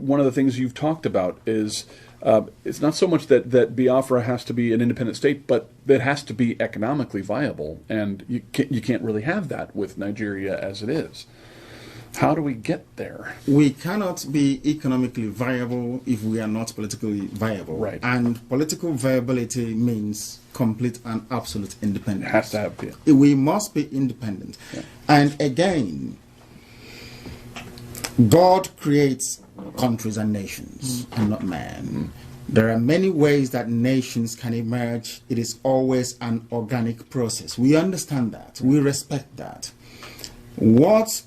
one of the things you've talked about is it's not so much that Biafra has to be an independent state, but it has to be economically viable, and you can't really have that with Nigeria as it is. How do we get there? We cannot be economically viable if we are not politically viable. Right. And political viability means complete and absolute independence. It has to have it. We must be independent. Yeah. And again, God creates countries and nations, and not man. There are many ways that nations can emerge. It is always an organic process. We understand that. We respect that. What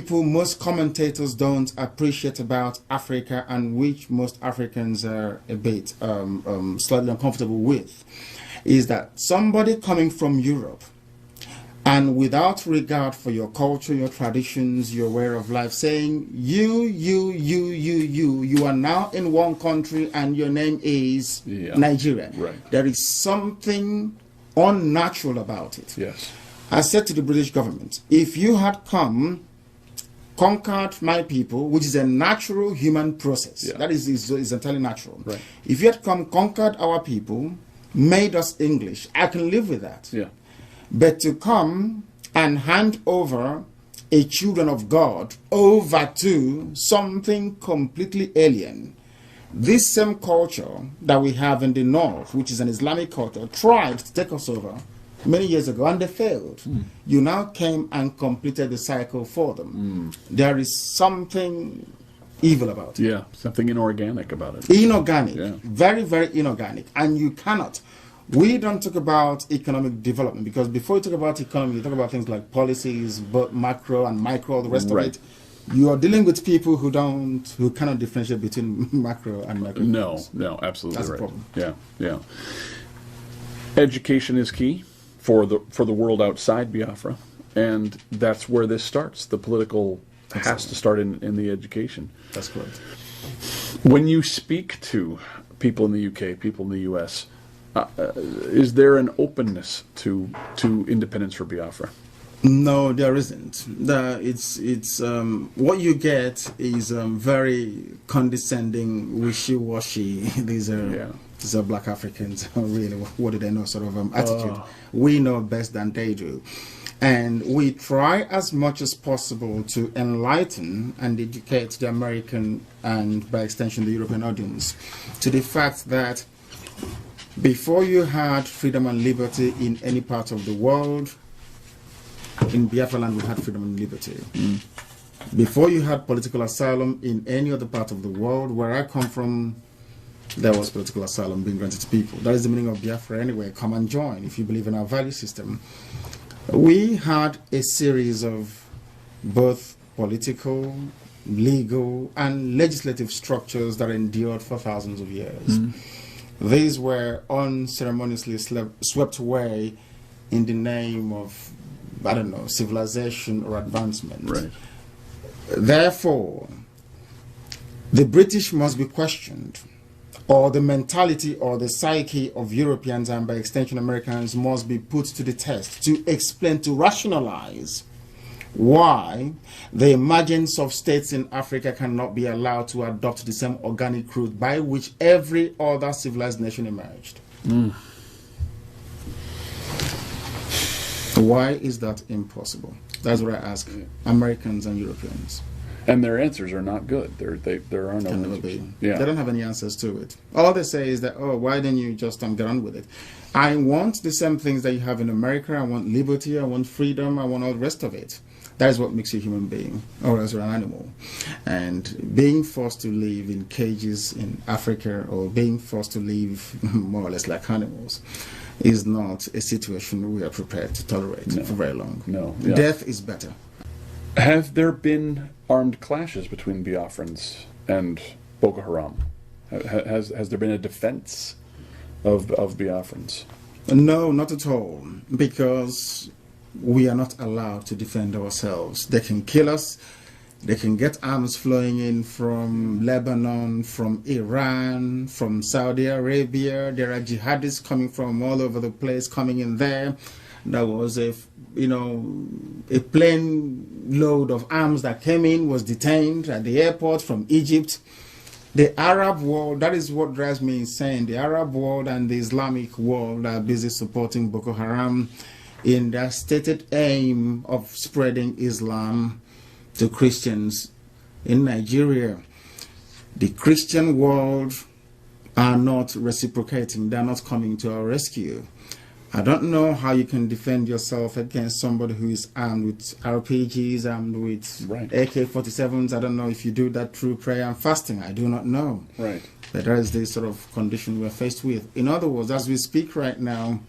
most commentators don't appreciate about Africa, and which most Africans are a bit slightly uncomfortable with, is that somebody coming from Europe and without regard for your culture, your traditions, your way of life, saying you are now in one country and your name is Nigeria. Right. There is something unnatural about it. Yes. I said to the British government, if you had come, conquered my people, which is a natural human process, that is entirely natural. Right. If you had come, conquered our people, made us English, I can live with that. Yeah. But to come and hand over a children of God over to something completely alien, this same culture that we have in the north, which is an Islamic culture, tried to take us over many years ago, and they failed. You now came and completed the cycle for them. There is something evil about it. Yeah, something inorganic about it. Inorganic. Yeah. Very, very inorganic. And you cannot. We don't talk about economic development, because before you talk about economy, you talk about things like policies, both macro and micro, the rest of it. You are dealing with people who cannot differentiate between macro and micro. No, absolutely. That's right. a problem. Yeah. Education is key for the world outside Biafra, and that's where this starts. The political has to start in the education. That's correct. When you speak to people in the UK, people in the US, is there an openness to independence for Biafra? No, there isn't. It's what you get is very condescending, wishy-washy. These are black Africans. Really, what do they know? Sort of attitude. We know best than they do, and we try as much as possible to enlighten and educate the American and, by extension, the European audience to the fact that before you had freedom and liberty in any part of the world, in Biafra land we had freedom and liberty. Before you had political asylum in any other part of the world, where I come from, there was political asylum being granted to people. That is the meaning of Biafra anyway. Come and join if you believe in our value system. We had a series of both political, legal, and legislative structures that endured for thousands of years. These were unceremoniously swept away in the name of, I don't know, civilization or advancement. Right. Therefore, the British must be questioned, or the mentality or the psyche of Europeans and, by extension, Americans must be put to the test to explain, to rationalize why the emergence of states in Africa cannot be allowed to adopt the same organic route by which every other civilized nation emerged. Why is that impossible? That's what I ask Americans and Europeans. And their answers are not good. There are no answers. Yeah. They don't have any answers to it. All they say is that, why don't you just get on with it? I want the same things that you have in America. I want liberty, I want freedom, I want all the rest of it. That is what makes you a human being, or else you're an animal. And being forced to live in cages in Africa, or being forced to live more or less like animals, is not a situation we are prepared to tolerate for very long. No. Yeah. Death is better. Have there been armed clashes between Biafrans and Boko Haram? Has there been a defense of Biafrans? No, not at all, because we are not allowed to defend ourselves. They can kill us. They can get arms flowing in from Lebanon, from Iran, from Saudi Arabia. There are jihadists coming from all over the place, coming in there. There was a plane load of arms that came in, was detained at the airport from Egypt. The Arab world, that is what drives me insane. The Arab world and the Islamic world are busy supporting Boko Haram in their stated aim of spreading Islam to Christians in Nigeria. The Christian world are not reciprocating. They are not coming to our rescue. I don't know how you can defend yourself against somebody who is armed with RPGs, armed with AK-47s. I don't know if you do that through prayer and fasting. I do not know. Right. But that is the sort of condition we're faced with. In other words, as we speak right now,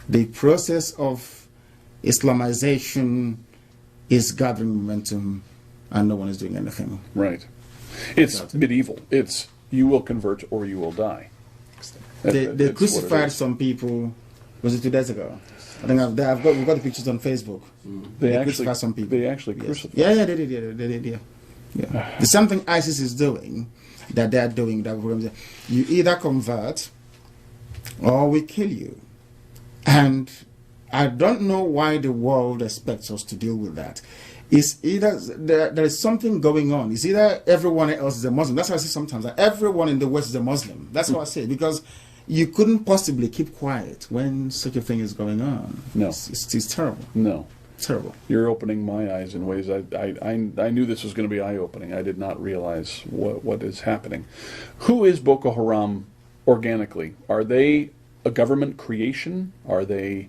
the process of Islamization is gathering momentum and no one is doing anything. Right. It's medieval. It's you will convert or you will die. They crucified some people. Was it 2 days ago? I think we've got the pictures on Facebook. They crucified some people. They actually crucified. Yeah, they did. Yeah. There's something ISIS is doing that they're doing that you either convert or we kill you. And I don't know why the world expects us to deal with that. It's either there is something going on. It's either everyone else is a Muslim. That's why I say sometimes that everyone in the West is a Muslim. That's what I say, because you couldn't possibly keep quiet when such a thing is going on. No. It's terrible. No. Terrible. You're opening my eyes in ways I knew this was going to be eye-opening. I did not realize what is happening. Who is Boko Haram organically? Are they a government creation? Are they...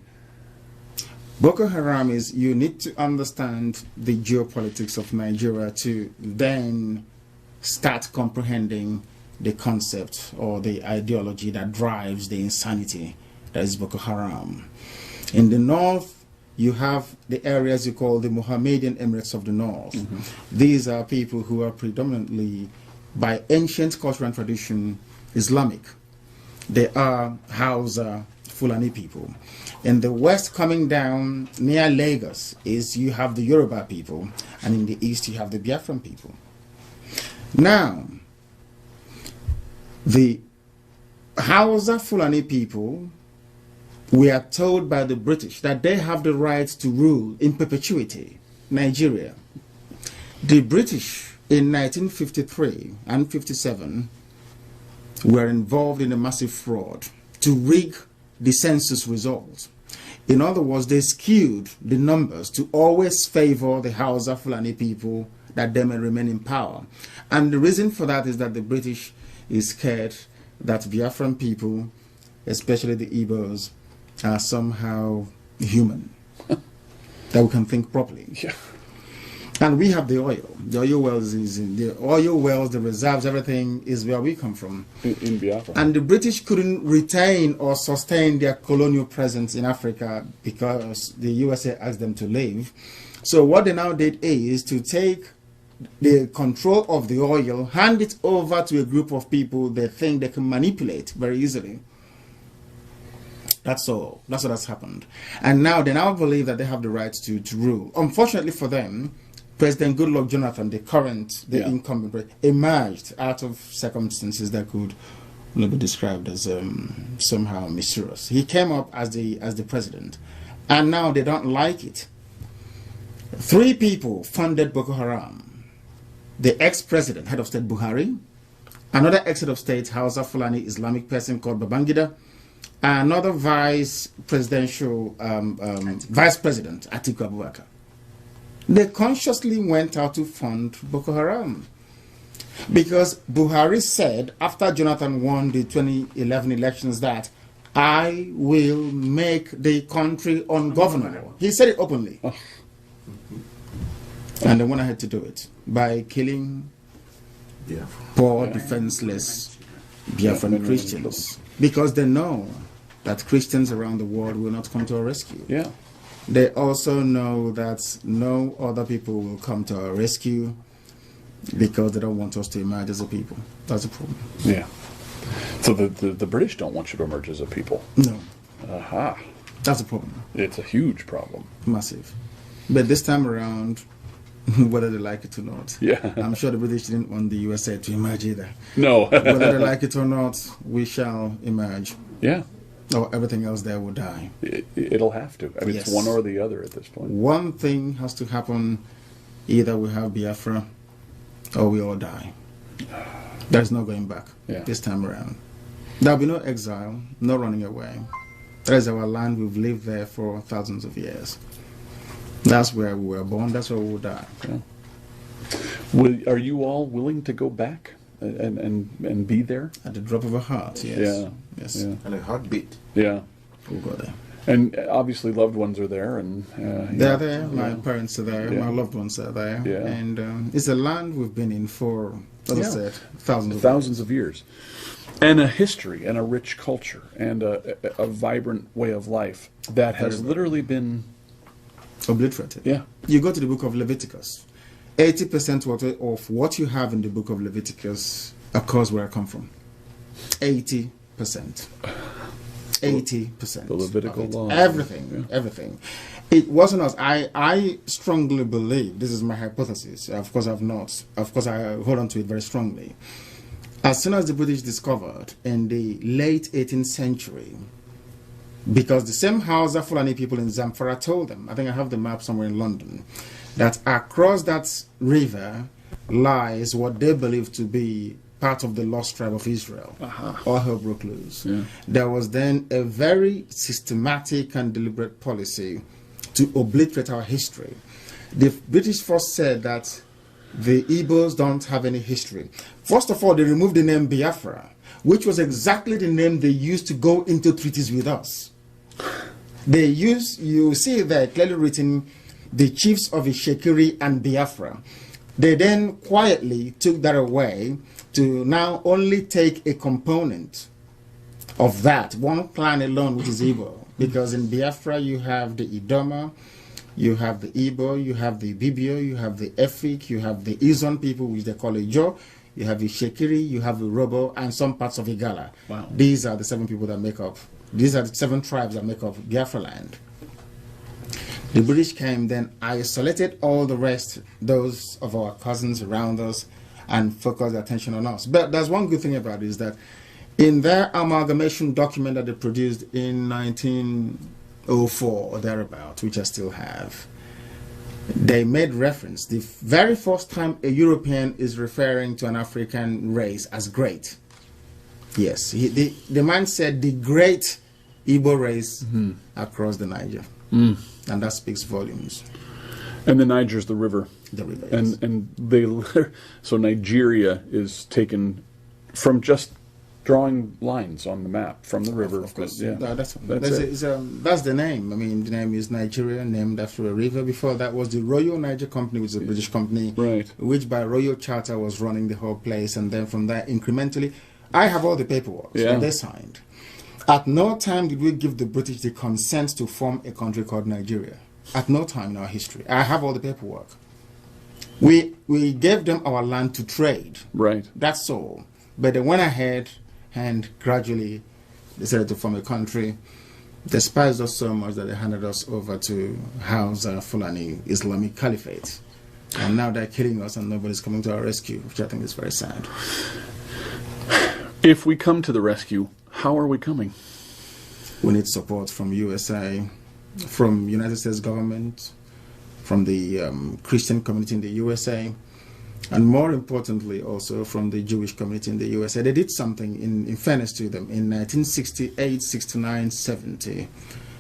Boko Haram is, you need to understand the geopolitics of Nigeria to then start comprehending the concept or the ideology that drives the insanity that is Boko Haram. In the north, you have the areas you call the Mohammedan Emirates of the North. These are people who are predominantly, by ancient culture and tradition, Islamic. They are Hausa, Fulani people. In the west, coming down near Lagos, is you have the Yoruba people, and in the east you have the Biafran people. Now, the Hausa Fulani people, we are told by the British that they have the right to rule in perpetuity Nigeria. The British in 1953 and 57 were involved in a massive fraud to rig the census results. In other words, they skewed the numbers to always favor the Hausa Fulani people that they may remain in power. And the reason for that is that the British is scared that Biafran people, especially the Igbos, are somehow human, that we can think properly. Yeah. And we have the oil. The oil wells is in the oil wells, the reserves, everything is where we come from. In Biafra. And the British couldn't retain or sustain their colonial presence in Africa because the USA asked them to leave. So what they now did is to take the control of the oil, hand it over to a group of people they think they can manipulate very easily. That's all. That's what has happened. And now they now believe that they have the right to rule. Unfortunately for them, President Goodluck Jonathan, the incumbent, emerged out of circumstances that could be described as somehow mysterious. He came up as the president, and now they don't like it. 3 people funded Boko Haram: the ex-president, head of state Buhari, another ex-head of state Hausa Fulani Islamic person called Babangida, another vice president Atiku Abubakar. They consciously went out to fund Boko Haram because Buhari said after Jonathan won the 2011 elections that I will make the country ungovernable. He said it openly. And they went ahead to do it by killing poor, defenseless Biafran Christians, because they know that Christians around the world will not come to our rescue. Yeah. They also know that no other people will come to our rescue because they don't want us to emerge as a people. That's a problem. Yeah. So the British don't want you to emerge as a people. No. Aha. That's a problem. It's a huge problem. Massive. But this time around, whether they like it or not, I'm sure the British didn't want the USA to emerge either. No. Whether they like it or not, we shall emerge. Yeah. Or everything else there will die. It'll have to. I mean, It's one or the other at this point. One thing has to happen. Either we have Biafra or we all die. There's no going back this time around. There'll be no exile, no running away. That is our land. We've lived there for thousands of years. That's where we were born. That's where we will die. Yeah. Are you all willing to go back and be there? At the drop of a heart, yes. Yeah. Yes. Yeah. And a heartbeat. Yeah. We'll go there. And obviously loved ones are there. And they're there. My parents are there. My loved ones are there. Yeah. And it's a land we've been in for, as I said, thousands of years. And a history and a rich culture and a vibrant way of life that has literally been obliterated. Yeah. You go to the book of Leviticus. 80% of what you have in the book of Leviticus occurs where I come from. 80%. 80%. The Levitical law. Everything. Yeah. Everything. It wasn't us. I strongly believe, this is my hypothesis, of course I hold on to it very strongly. As soon as the British discovered in the late 18th century, because the same Hausa Fulani people in Zamfara told them, I think I have the map somewhere in London, that across that river lies what they believe to be part of the lost tribe of Israel. All hell broke loose. Yeah. There was then a very systematic and deliberate policy to obliterate our history. The British first said that the Igbos don't have any history. First of all, they removed the name Biafra, which was exactly the name they used to go into treaties with us. They use, you see there clearly written, the chiefs of Ishekiri and Biafra. They then quietly took that away to now only take a component of that, one clan alone, which is Igbo. Because in Biafra you have the Idoma, you have the Igbo, you have the Bibio, you have the Efik, you have the Izon people, which they call Ijo, you have the Shekiri, you have the Robo, and some parts of Igala. Wow. These are the 7 people that make up, these are the 7 tribes that make up Biafra land. The British came, then isolated all the rest, those of our cousins around us, and focused their attention on us. But there's one good thing about it, is that in their amalgamation document that they produced in 1904 or thereabout, which I still have, they made reference, the very first time a European is referring to an African race as great. Yes, the man said the great Igbo race across the Niger. And that speaks volumes. And the Niger's the river. The river, yes. And so Nigeria is taken from just drawing lines on the map from the river. Of course, yeah. That's the name. I mean, the name is Nigeria, named after a river. Before that was the Royal Niger Company, which is a British company, right, which by royal charter was running the whole place. And then from there, incrementally, I have all the paperwork that they signed. At no time did we give the British the consent to form a country called Nigeria. At no time in our history. I have all the paperwork. We gave them our land to trade. Right. That's all. But they went ahead and gradually decided to form a country. They despised us so much that they handed us over to Hausa Fulani Islamic Caliphate. And now they're killing us and nobody's coming to our rescue, which I think is very sad. If we come to the rescue, how are we coming? We need support from USA, from United States government, from the Christian community in the USA, and more importantly also from the Jewish community in the USA. They did something, in fairness to them, in 1968, 69, 70.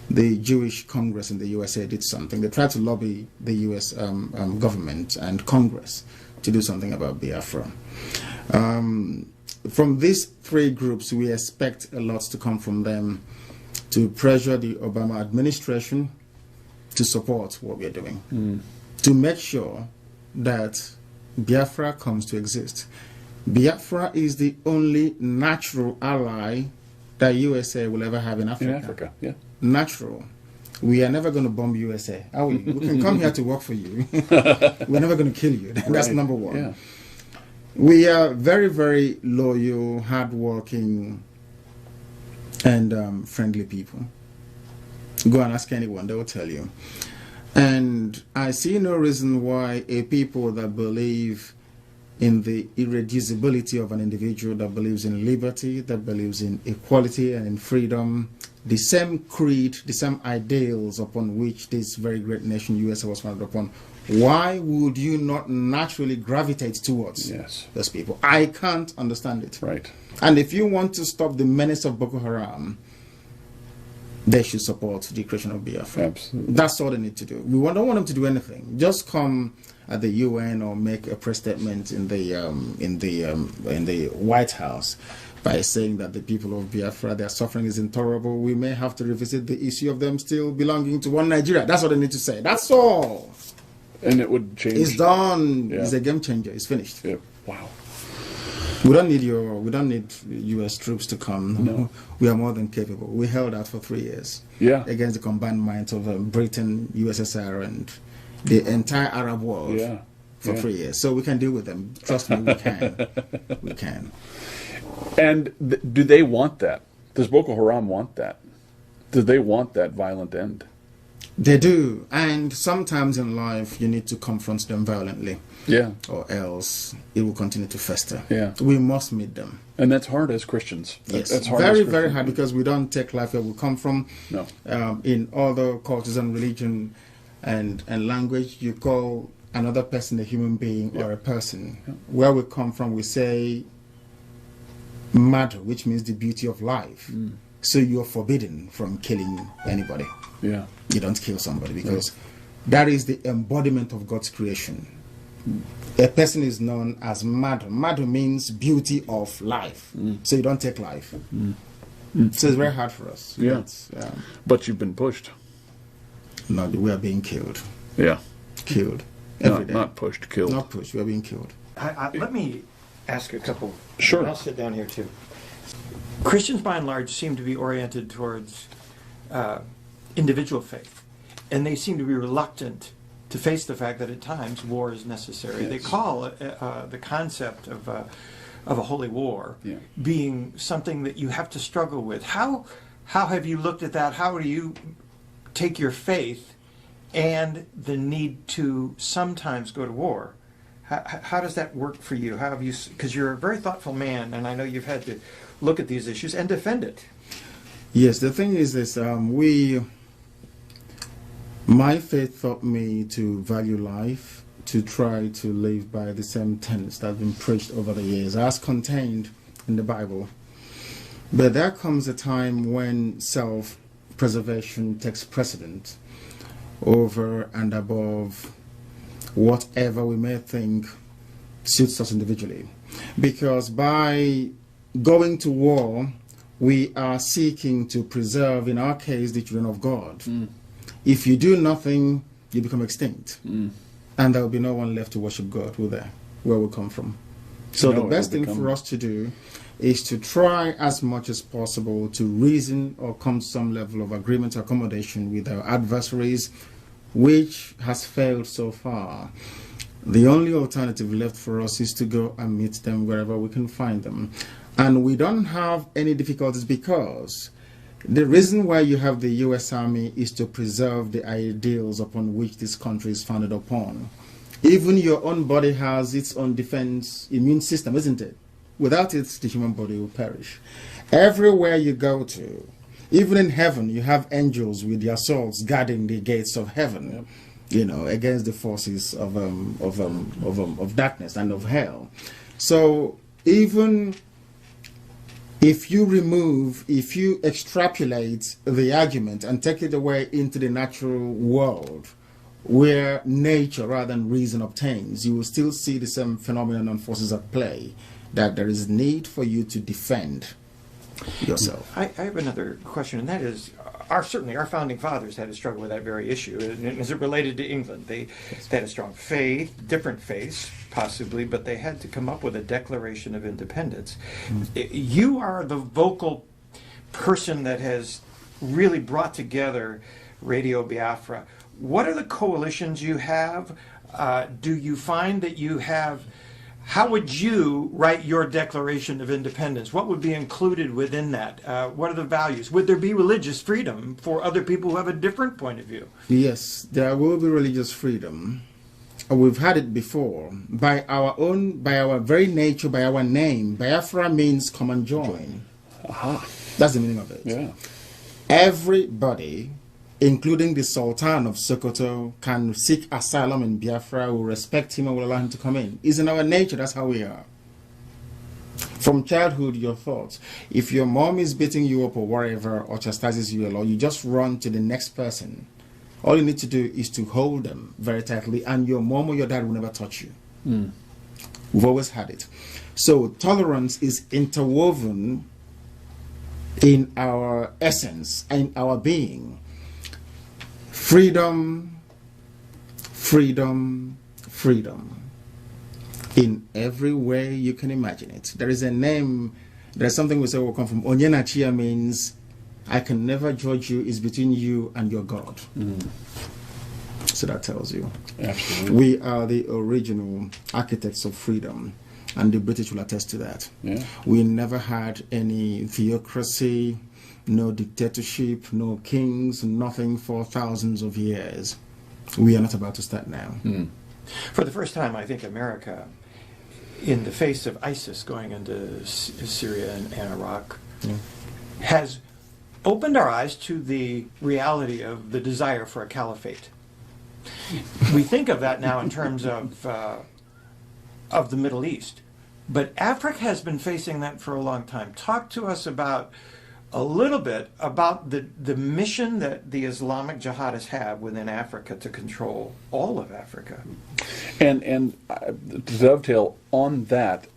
The Jewish Congress in the USA did something. They tried to lobby the US government and Congress to do something about Biafra. From these 3 groups, we expect a lot to come from them to pressure the Obama administration to support what we are doing, to make sure that Biafra comes to exist. Biafra is the only natural ally that USA will ever have in Africa. In Africa, yeah. Natural. We are never going to bomb USA, are we? We can come here to work for you. We're never going to kill you. That's right. number 1. Yeah. We are very, very loyal, hardworking, and friendly people. Go and ask anyone, they will tell you. And I see no reason why a people that believe in the irreducibility of an individual, that believes in liberty, that believes in equality and in freedom, the same creed, the same ideals upon which this very great nation, USA, was founded upon, why would you not naturally gravitate towards those people? I can't understand it. Right. And if you want to stop the menace of Boko Haram, they should support the creation of Biafra. Absolutely. That's all they need to do. We don't want them to do anything. Just come at the UN or make a press statement in the White House by saying that the people of Biafra, their suffering is intolerable. We may have to revisit the issue of them still belonging to one Nigeria. That's what they need to say. That's all. And it would change. It's done. Yeah. It's a game changer. It's finished. Yeah. Wow. We don't need U.S. troops to come. No. We are more than capable. We held out for 3 years. Yeah. Against the combined might of Britain, USSR, and the entire Arab world. Yeah. For 3 years. So we can deal with them. Trust me, we can. We can. And do they want that? Does Boko Haram want that? Do they want that violent end? They do. And sometimes in life, you need to confront them violently. Yeah. Or else it will continue to fester. Yeah. We must meet them. And that's hard as Christians. Yes. That's hard very, as very hard, because we don't take life where we come from. No. In other cultures and religion and language, you call another person a human being or a person. Where we come from, we say mad, which means the beauty of life. So you're forbidden from killing anybody. Yeah. You don't kill somebody, because that is the embodiment of God's creation. A person is known as mad. Mad means beauty of life. So you don't take life. So it's very hard for us. Yeah. But you've been pushed. No, we are being killed. Yeah. Killed. Every day. Not pushed, killed. Not pushed, we are being killed. Let me ask a couple. Sure. I'll sit down here too. Christians, by and large, seem to be oriented towards individual faith, and they seem to be reluctant to face the fact that at times war is necessary. They call the concept of a holy war being something that you have to struggle with. How have you looked at that? How do you take your faith and the need to sometimes go to war? How does that work for you? How have you? Because you're a very thoughtful man, and I know you've had to look at these issues and defend it. Yes, the thing is this: my faith taught me to value life, to try to live by the same tenets that have been preached over the years, as contained in the Bible. But there comes a time when self-preservation takes precedent over and above whatever we may think suits us individually. Because by going to war, we are seeking to preserve, in our case, the children of God. If you do nothing, you become extinct. And there will be no one left to worship God, will there? Where we come from. So the best thing for us to do is to try as much as possible to reason or come to some level of agreement or accommodation with our adversaries, which has failed so far. The only alternative left for us is to go and meet them wherever we can find them. And we don't have any difficulties, because the reason why you have the U.S. Army is to preserve the ideals upon which this country is founded upon. Even your own body has its own defense immune system, isn't it? Without it, the human body will perish. Everywhere you go to, even in heaven, you have angels with their swords guarding the gates of heaven, you know, against the forces of darkness and of hell. So even if you extrapolate the argument and take it away into the natural world, where nature rather than reason obtains, you will still see the same phenomenon and forces at play, that there is need for you to defend yourself. I have another question, and that is, certainly our founding fathers had to struggle with that very issue. And as it related to England, they had a strong faith, different faiths, possibly, but they had to come up with a Declaration of Independence. You are the vocal person that has really brought together Radio Biafra. What are the coalitions you have? Do you find that you have... How would you write your Declaration of Independence? What would be included within that? What are the values? Would there be religious freedom for other people who have a different point of view? Yes, there will be religious freedom. We've had it before. By our very nature, by our name, Biafra means come and join. Aha. That's the meaning of it. Yeah. Everybody including the Sultan of Sokoto, can seek asylum in Biafra, will respect him and will allow him to come in. It's in our nature, that's how we are. From childhood, your thoughts. If your mom is beating you up or whatever, or chastises you a lot, you just run to the next person. All you need to do is to hold them very tightly, and your mom or your dad will never touch you. We've always had it. So tolerance is interwoven in our essence, in our being. Freedom, freedom, freedom. In every way you can imagine it. There is a name, there's something we say will come from. Onyenachia means I can never judge you, it's between you and your God. So that tells you. Absolutely. We are the original architects of freedom, and the British will attest to that. Yeah. We never had any theocracy, no dictatorship, no kings, nothing for thousands of years. We are not about to start now. For the first time, I think America, in the face of ISIS going into Syria and Iraq, has opened our eyes to the reality of the desire for a caliphate. We think of that now in terms of the Middle East, but Africa has been facing that for a long time. Talk to us about a little bit about the mission that the Islamic jihadists have within Africa to control all of Africa. And to dovetail on that,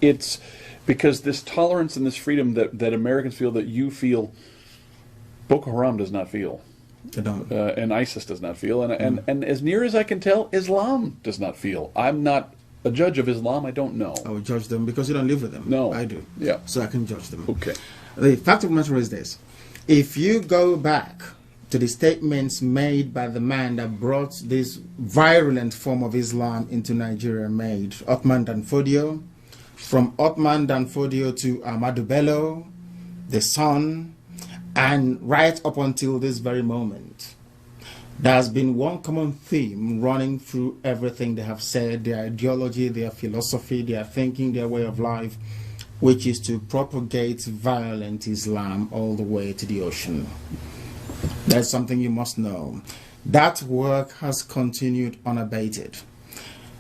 it's because this tolerance and this freedom that Americans feel, that you feel, Boko Haram does not feel. They don't. And ISIS does not feel. And as near as I can tell, Islam does not feel. I'm not a judge of Islam. I don't know. I will judge them because you don't live with them. No. I do. Yeah. So I can judge them. Okay. The fact of the matter is this. If you go back to the statements made by the man that brought this virulent form of Islam into Nigeria, made Othman Danfodio, from Othman Danfodio to Ahmadu Bello, the son, and right up until this very moment, there's been one common theme running through everything they have said, their ideology, their philosophy, their thinking, their way of life, which is to propagate violent Islam all the way to the ocean. That's something you must know. That work has continued unabated.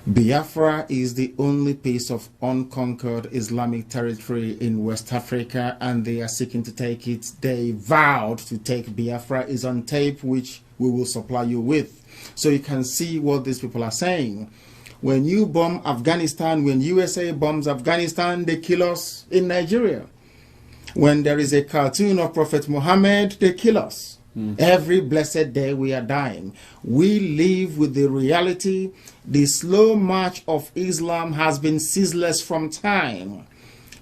Biafra is the only piece of unconquered Islamic territory in West Africa, and they are seeking to take it. They vowed to take Biafra. Is on tape, which we will supply you with. So you can see what these people are saying. When you bomb Afghanistan, when USA bombs Afghanistan, they kill us in Nigeria. When there is a cartoon of Prophet Muhammad, they kill us. Every blessed day we are dying. We live with the reality. The slow march of Islam has been ceaseless from time,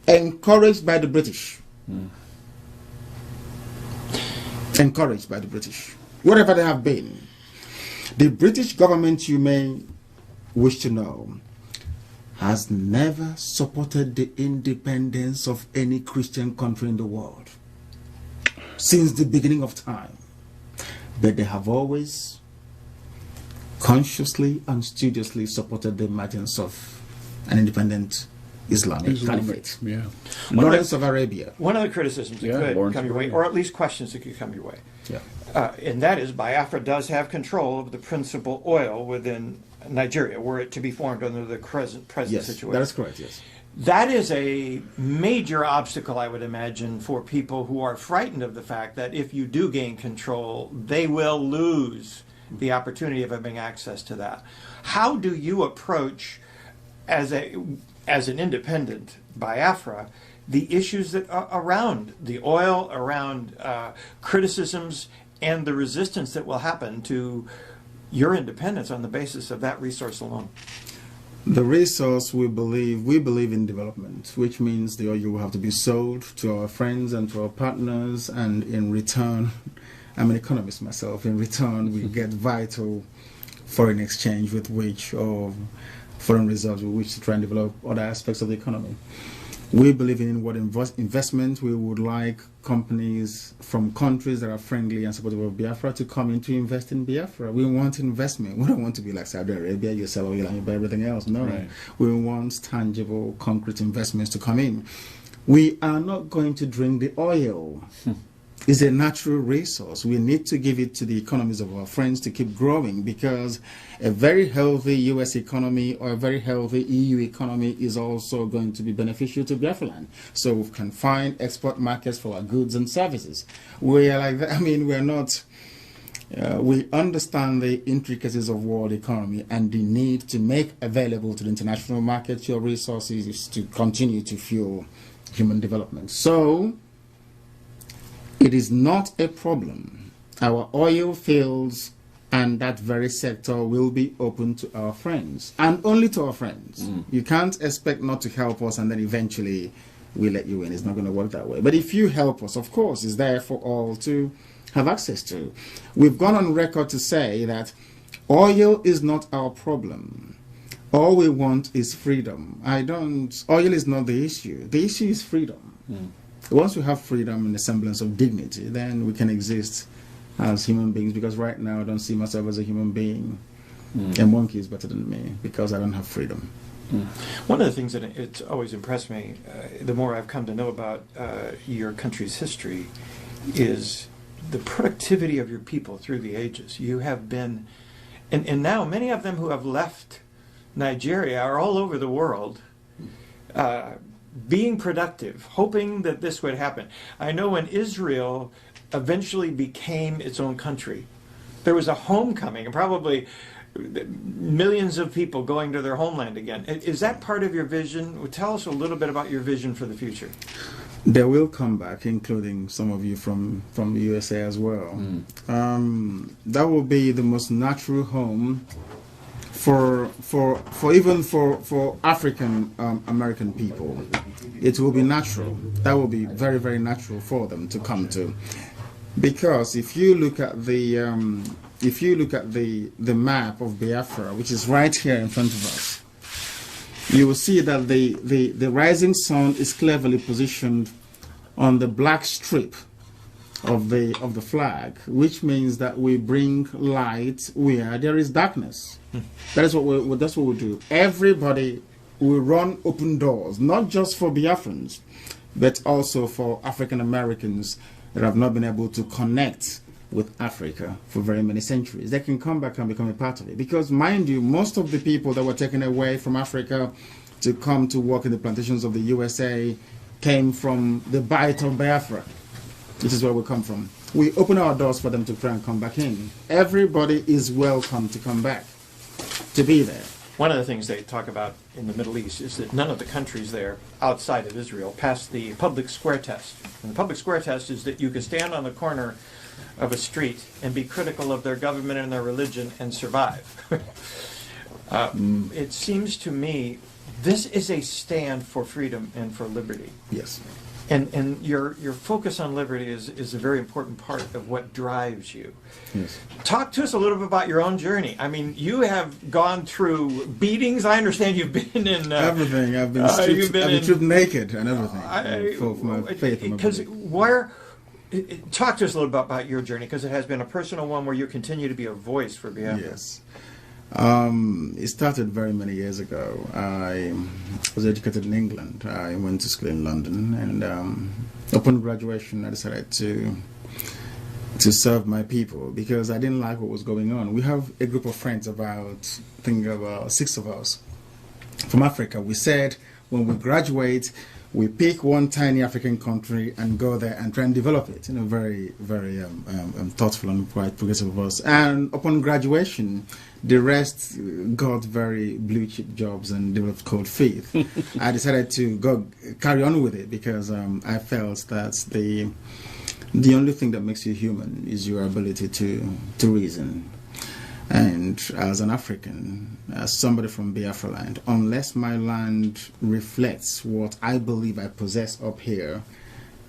encouraged by the British. Encouraged by the British. Whatever they have been. The British government, you may wish to know, has never supported the independence of any Christian country in the world since the beginning of time. But they have always consciously and studiously supported the emergence of an independent Islamic caliphate. Yeah. Lawrence of Arabia. One of the criticisms that could Lawrence come your way, or at least questions that could come your way, and that is Biafra does have control of the principal oil within Nigeria, were it to be formed under the present situation. That is correct, yes. That is a major obstacle, I would imagine, for people who are frightened of the fact that if you do gain control, they will lose the opportunity of having access to that. How do you approach, as an independent Biafra, the issues that are around the oil, around criticisms, and the resistance that will happen to your independence on the basis of that resource alone? The resource, we believe in development, which means the oil will have to be sold to our friends and to our partners, and in return, I'm an economist myself, in return we get vital foreign exchange with which, or foreign reserves with which to try and develop other aspects of the economy. We believe in what investment. We would like companies from countries that are friendly and supportive of Biafra to come in to invest in Biafra. We want investment. We don't want to be like Saudi Arabia, you sell oil and you buy everything else. No. Right. We want tangible, concrete investments to come in. We are not going to drink the oil. is a natural resource. We need to give it to the economies of our friends to keep growing, because a very healthy US economy or a very healthy EU economy is also going to be beneficial to Biafra land. So we can find export markets for our goods and services. We are like that. I mean, we're not... we understand the intricacies of world economy and the need to make available to the international market your resources to continue to fuel human development. So it is not a problem. Our oil fields and that very sector will be open to our friends, and only to our friends. You can't expect not to help us and then eventually we let you in. It's not going to work that way. But if you help us, of course, it's there for all to have access to. We've gone on record to say that oil is not our problem. All we want is freedom. Oil is not the issue. The issue is freedom. Once we have freedom and a semblance of dignity, then we can exist as human beings, because right now I don't see myself as a human being. A monkey is better than me because I don't have freedom. One of the things that it's always impressed me, the more I've come to know about your country's history, is the productivity of your people through the ages. You have been, and now many of them who have left Nigeria are all over the world, being productive, hoping that this would happen. I know when Israel eventually became its own country, there was a homecoming, and probably millions of people going to their homeland again. Is that part of your vision? Tell us a little bit about your vision for the future. They will come back, including some of you from the USA as well. That will be the most natural home for African American people. It will be natural. That will be very, very natural for them to come to, because if you look at the map of Biafra, which is right here in front of us, you will see that the rising sun is cleverly positioned on the black strip of the flag, which means that we bring light where there is darkness. That's what we do. Everybody will run open doors, not just for Biafrans, but also for African Americans that have not been able to connect with Africa for very many centuries. They can come back and become a part of it. Because, mind you, most of the people that were taken away from Africa to come to work in the plantations of the USA came from the Bight of Biafra. This is where we come from. We open our doors for them to try and come back in. Everybody is welcome to come back, to be there. One of the things they talk about in the Middle East is that none of the countries there outside of Israel passed the public square test. And the public square test is that you can stand on the corner of a street and be critical of their government and their religion and survive. It seems to me this is a stand for freedom and for liberty. Yes. And your focus on liberty is a very important part of what drives you. Yes. Talk to us a little bit about your own journey. I mean, you have gone through beatings. I understand you've been in... everything. I've been stripped naked and everything for my faith. Because talk to us a little bit about your journey, because it has been a personal one where you continue to be a voice for Biafra. Yes. It started very many years ago. I was educated in England. I went to school in London, and upon graduation I decided to serve my people, because I didn't like what was going on. We have a group of friends, about 6 of us from Africa. We said when we graduate, we pick one tiny African country and go there and try and develop it. Very, very thoughtful and quite progressive of us. And upon graduation, the rest got very blue chip jobs and developed cold feet. I decided to carry on with it, because I felt that the only thing that makes you human is your ability to reason. And as an African, as somebody from Biafra land, unless my land reflects what I believe I possess up here,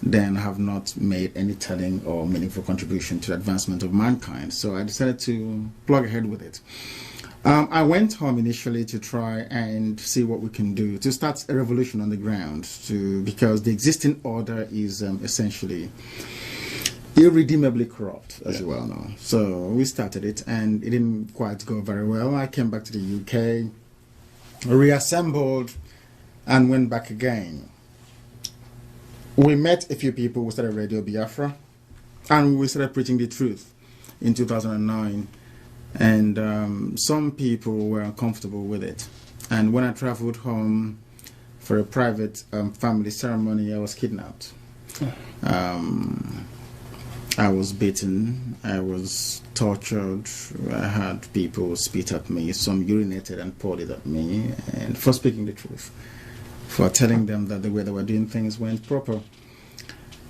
then I have not made any telling or meaningful contribution to the advancement of mankind. So I decided to plug ahead with it. I went home initially to try and see what we can do to start a revolution on the ground, because the existing order is essentially irredeemably corrupt, as you well know. So we started it, and it didn't quite go very well. I came back to the UK, reassembled, and went back again. We met a few people. We started Radio Biafra. And we started preaching the truth in 2009. And some people were uncomfortable with it. And when I traveled home for a private family ceremony, I was kidnapped. I was beaten, I was tortured, I had people spit at me, some urinated and poured it at me, and for speaking the truth, for telling them that the way they were doing things weren't proper.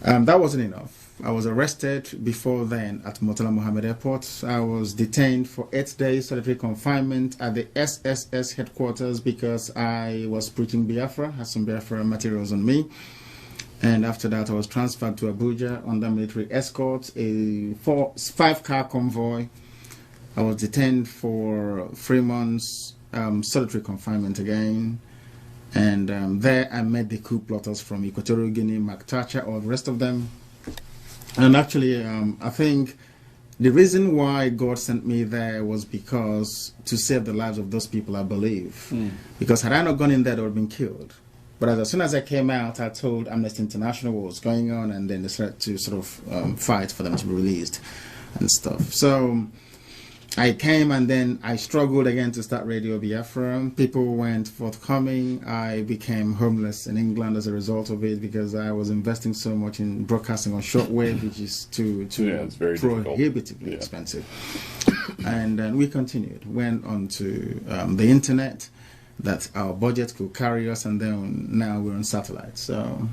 That wasn't enough. I was arrested before then at Murtala Mohammed Airport. I was detained for 8 days solitary confinement at the SSS headquarters because I was preaching Biafra, had some Biafra materials on me. And after that, I was transferred to Abuja under military escort, a 5-car convoy. I was detained for 3 months, solitary confinement again. And there I met the coup plotters from Equatorial Guinea, Mark Thatcher, all the rest of them. And actually, I think the reason why God sent me there was because to save the lives of those people, I believe. Because had I not gone in there, they would have been killed. But as soon as I came out, I told Amnesty International what was going on, and then they started to sort of fight for them to be released and stuff. So I came, and then I struggled again to start Radio Biafra. People weren't forthcoming. I became homeless in England as a result of it because I was investing so much in broadcasting on shortwave, which is it's very prohibitively expensive. And then we continued, went on to the internet, that our budget could carry us, and then now we're on satellite. So,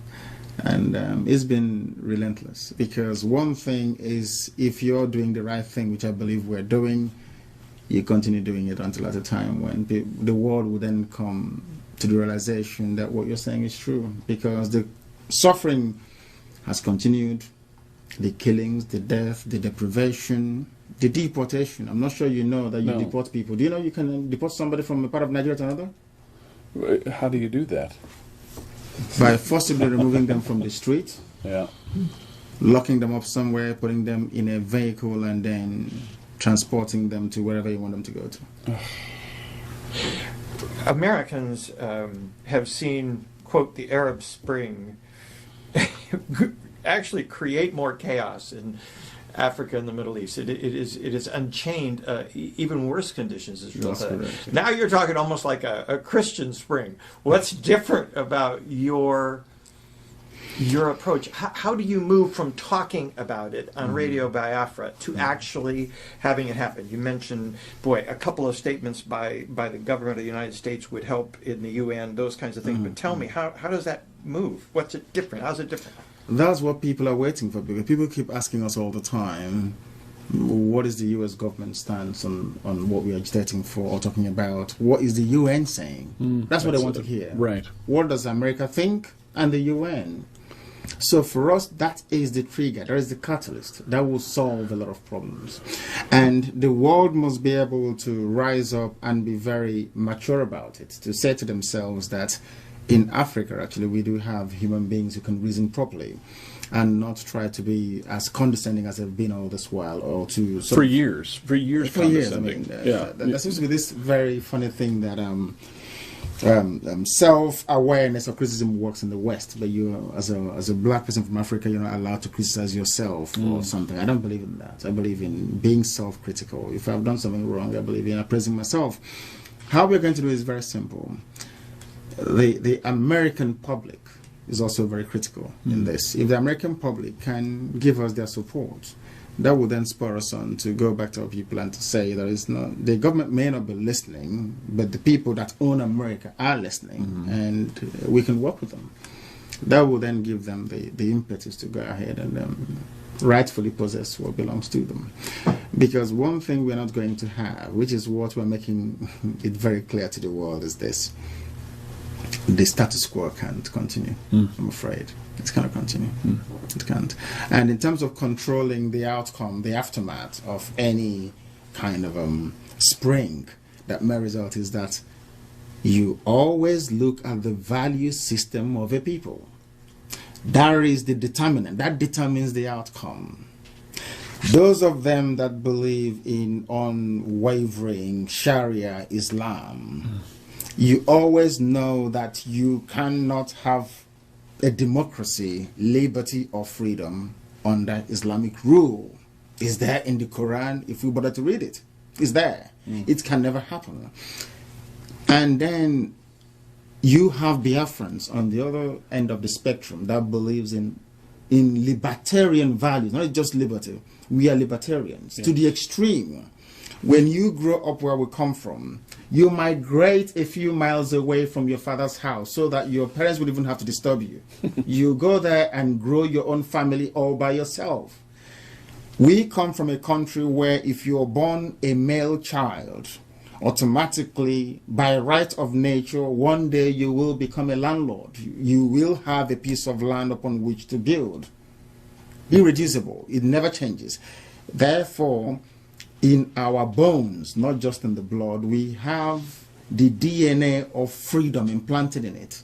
and it's been relentless, because one thing is, if you're doing the right thing, which I believe we're doing, you continue doing it until at a time when the world will then come to the realization that what you're saying is true, because the suffering has continued, the killings, the death, the deprivation, the deportation. I'm not sure you know that you deport people. Do you know you can deport somebody from a part of Nigeria to another? How do you do that? By forcibly removing them from the street, yeah, locking them up somewhere, putting them in a vehicle, and then transporting them to wherever you want them to go to. Americans have seen, quote, the Arab Spring actually create more chaos in Africa and the Middle East. It is unchained even worse conditions. Israel. Now you're talking almost like a Christian spring. What's different about your approach? How do you move from talking about it on Radio Biafra to actually having it happen? You mentioned, boy, a couple of statements by the government of the United States would help in the UN, those kinds of things. But tell me, how does that move? What's it different? How's it different? That's what people are waiting for. People keep asking us all the time, what is the U.S. government stance on what we are agitating for or talking about? What is the UN saying? That's what they want to hear. Right. What does America think and the UN? So for us, that is the trigger. That is the catalyst. That will solve a lot of problems. And the world must be able to rise up and be very mature about it, to say to themselves that in Africa, actually, we do have human beings who can reason properly and not try to be as condescending as they've been all this while, or to for years. I mean, there seems to be this very funny thing that self-awareness of criticism works in the West, but you, as a black person from Africa, you're not allowed to criticize yourself or something. I don't believe in that. I believe in being self-critical. If I've done something wrong, I believe in appraising myself. How we're going to do it is very simple. The American public is also very critical in this. If the American public can give us their support, that will then spur us on to go back to our people and to say the government may not be listening, but the people that own America are listening, and we can work with them. That will then give them the impetus to go ahead and rightfully possess what belongs to them. Because one thing we're not going to have, which is what we're making it very clear to the world, is this: the status quo can't continue. I'm afraid it cannot continue. It can't. And in terms of controlling the outcome, the aftermath of any kind of spring that may result, is that you always look at the value system of a people. That is the determinant. That determines the outcome. Those of them that believe in unwavering Sharia Islam, you always know that you cannot have a democracy, liberty, or freedom under Islamic rule. It's there in the Quran if we bother to read it. It's there. It can never happen. And then you have Biafrans on the other end of the spectrum that believes in libertarian values, not just liberty. We are libertarians to the extreme. When you grow up where we come from, you migrate a few miles away from your father's house so that your parents would even have to disturb you. You go there and grow your own family all by yourself. We come from a country where if you're born a male child, automatically, by right of nature, one day you will become a landlord. You will have a piece of land upon which to build. Irreducible. It never changes. Therefore, in our bones, not just in the blood, we have the DNA of freedom implanted in it.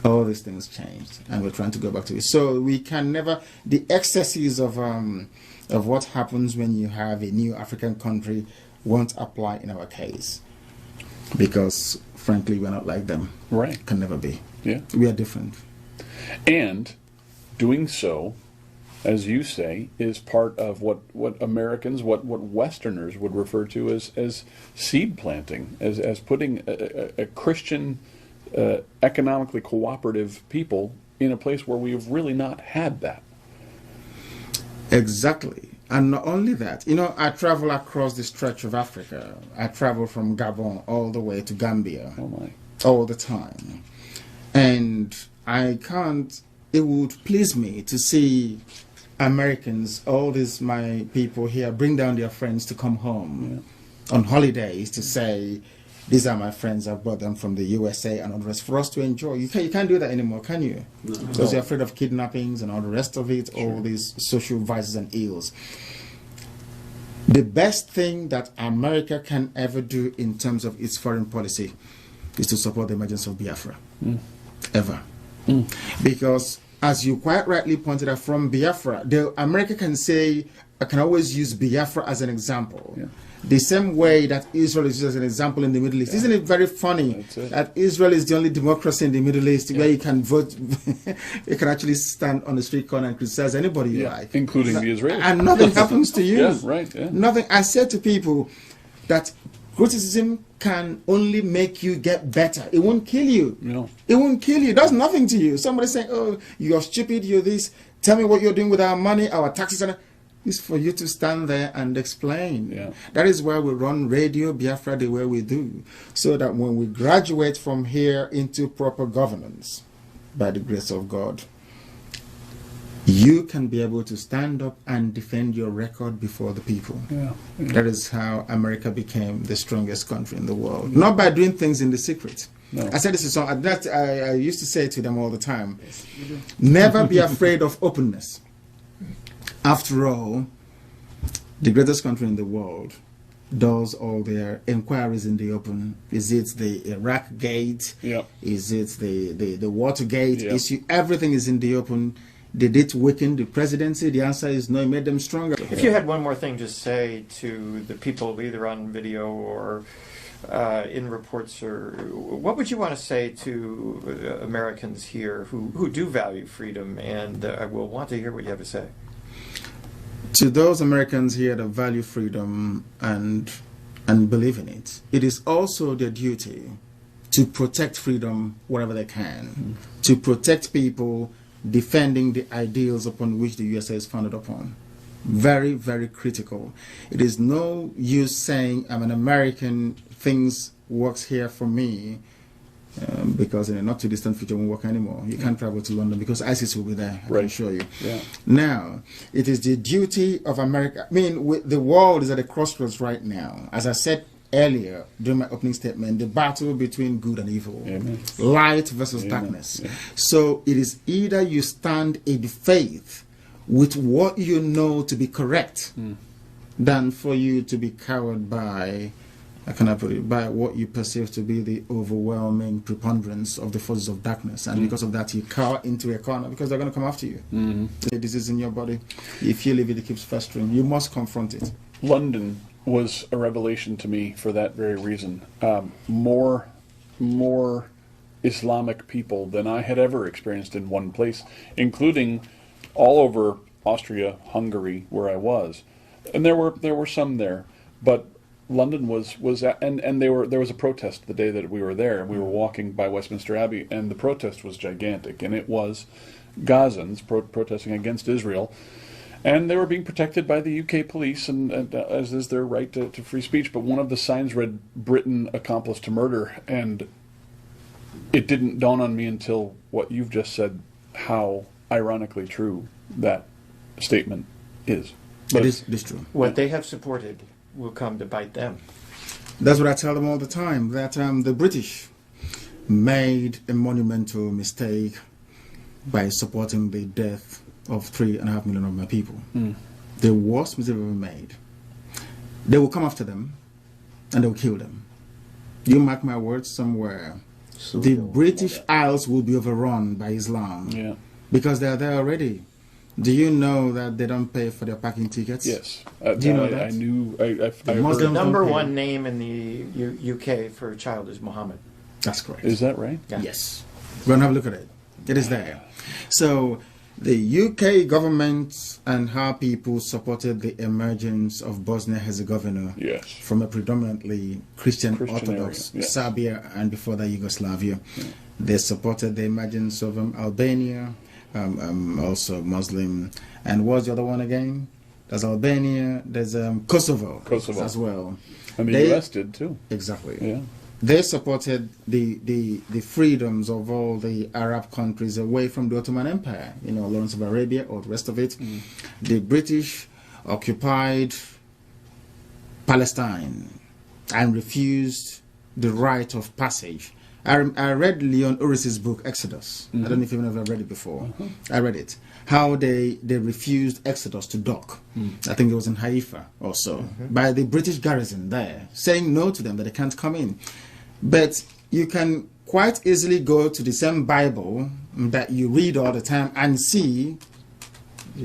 All these things changed, and we're trying to go back to it. So we can never, the excesses of what happens when you have a new African country won't apply in our case, because frankly we're not like them. Right. Can never be. Yeah. We are different. And doing so, as you say, is part of what Americans, what Westerners would refer to as seed planting, as putting a Christian, economically cooperative people in a place where we have really not had that. Exactly. And not only that, you know, I travel across the stretch of Africa. I travel from Gabon all the way to Gambia. Oh my. All the time. And I can't, it would please me to see Americans, all these my people here, bring down their friends to come home on holidays to say, these are my friends, I brought them from the USA and all the rest, for us to enjoy. You can't do that anymore, can you? No. Because you're afraid of kidnappings and all the rest of it, all these social vices and ills. The best thing that America can ever do in terms of its foreign policy is to support the emergence of Biafra. Ever. Because, as you quite rightly pointed out, from Biafra, America can say, I can always use Biafra as an example. The same way that Israel is used as an example in the Middle East. Isn't it very funny that Israel is the only democracy in the Middle East where you can vote, you can actually stand on the street corner and criticize anybody you like. Including the Israelis. And nothing happens to you. Right. Nothing. I said to people that criticism can only make you get better. It won't kill you. No. It won't kill you. It does nothing to you. Somebody saying, oh, you're stupid, you're this. Tell me what you're doing with our money, our taxes. Is for you to stand there and explain. That is why we run Radio Biafra the way we do, so that when we graduate from here into proper governance, by the grace of God, you can be able to stand up and defend your record before the people. That is how America became the strongest country in the world. Not by doing things in the secret. I said this is something that I used to say to them all the time. Never be afraid of openness. After all, the greatest country in the world does all their inquiries in the open. Is it the Iraq gate? Is it the Watergate issue? Everything is in the open. Did it weaken the presidency? The answer is no, it made them stronger. If you had one more thing to say to the people either on video or in reports, or what would you want to say to Americans here who do value freedom and will want to hear what you have to say? To those Americans here that value freedom and believe in it, it is also their duty to protect freedom wherever they can, to protect people defending the ideals upon which the USA is founded upon. Very, very critical. It is no use saying I'm an American, things works here for me, because in a not too distant future won't work anymore. You can't travel to London because ISIS will be there, I can assure you. Now, it is the duty of America. I mean, the world is at a crossroads right now. As I said earlier during my opening statement, the battle between good and evil, light versus darkness. So it is either you stand in faith with what you know to be correct than for you to be cowed by, I cannot put it, by what you perceive to be the overwhelming preponderance of the forces of darkness. And because of that, you cower into a corner because they're going to come after you. The disease in your body, if you leave it, it keeps festering. You must confront it. London was a revelation to me for that very reason. More Islamic people than I had ever experienced in one place, including all over Austria, Hungary, where I was, and there were some there, but London and there was a protest the day that we were there, and we were walking by Westminster Abbey, and the protest was gigantic, and it was Gazans protesting against Israel, and they were being protected by the UK police, and as is their right to free speech. But one of the signs read "Britain accomplice to murder," and it didn't dawn on me until what you've just said how ironically true that statement is. But it is true. What they have supported will come to bite them. That's what I tell them all the time, that the British made a monumental mistake by supporting the death of 3.5 million of my people. The worst mistake ever made. They will come after them and they will kill them. You mark my words somewhere. The British Isles will be overrun by Islam. yeah, Because they are there already. Do you know that they don't pay for their parking tickets? yes, Do you know that? I knew. I Muslims heard. Number don't pay. one name in the UK for a child is Muhammad. That's correct. Is that right? Yeah. Yes. Go and have a look at it. It is there. So the UK government and her people supported the emergence of Bosnia-Herzegovina Yes. from a predominantly Christian Orthodox area, yes. Serbia and before that Yugoslavia. They supported the emergence of Albania, also Muslim. And what's the other one again? There's Albania, there's Kosovo as well. And the They- US did too. Exactly. Yeah. They supported the freedoms of all the Arab countries away from the Ottoman Empire, Lawrence of Arabia or the rest of it. The British occupied Palestine and refused the right of passage. I read Leon Uris's book, Exodus. I don't know if you've ever read it before. I read it. How they refused Exodus to dock. I think it was in Haifa also, by the British garrison there, saying no to them, that they can't come in. But you can quite easily go to the same Bible that you read all the time and see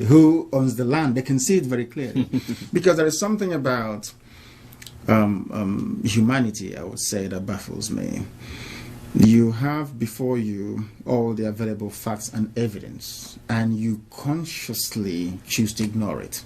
who owns the land. They can see it very clearly. Because there is something about humanity, I would say, that baffles me. You have before you all the available facts and evidence, and you consciously choose to ignore it.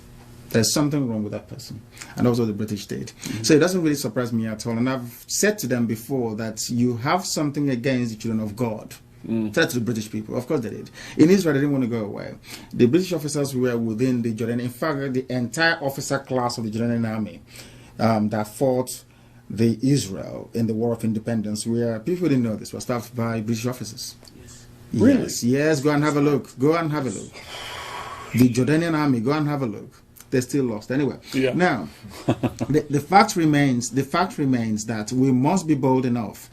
There's something wrong with that person. And also the British did. So it doesn't really surprise me at all. And I've said to them before that you have something against the children of God. Said to the British people. Of course they did. In Israel, they didn't want to go away. The British officers were within the Jordanian. In fact, the entire officer class of the Jordanian army that fought the Israel in the War of Independence, where people didn't know this, was staffed by British officers. Really? Yes, go and have a look. Go and have a look. The Jordanian army, go and have a look. They still lost anyway. Yeah. Now, the fact remains that we must be bold enough.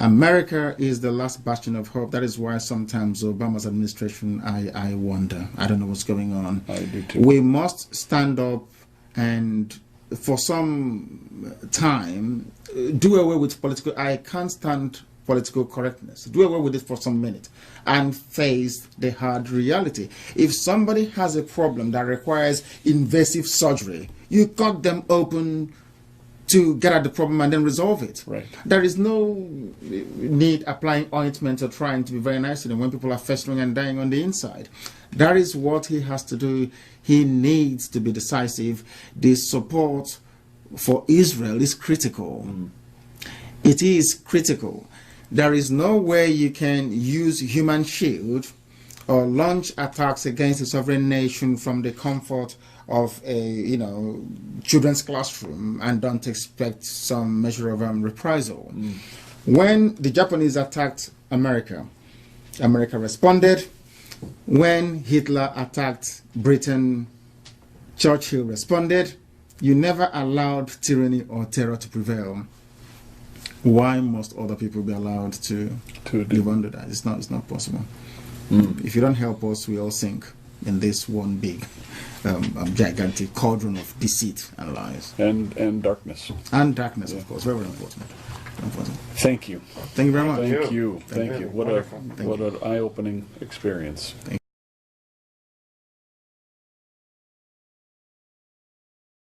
America is the last bastion of hope. That is why sometimes Obama's administration, I wonder. I don't know what's going on. I do too. We must stand up and for some time do away with political. I can't stand political correctness. Do away with it for some minute and face the hard reality. If somebody has a problem that requires invasive surgery, you cut them open to get at the problem and then resolve it. Right. There is no need applying ointment or trying to be very nice to them when people are festering and dying on the inside. That is what he has to do. He needs to be decisive. The support for Israel is critical. It is critical. There is no way you can use human shield or launch attacks against a sovereign nation from the comfort of a children's classroom and don't expect some measure of reprisal. When the Japanese attacked America, America responded. When Hitler attacked Britain, Churchill responded. You never allowed tyranny or terror to prevail. Why must other people be allowed to live under that? It's not possible. If you don't help us, we all sink in this one big gigantic cauldron of deceit and lies. And darkness. And darkness, of course. Very, very important. Thank you. Thank you very much. Thank you. Thank you. What Wonderful. what an eye-opening experience. Thank you.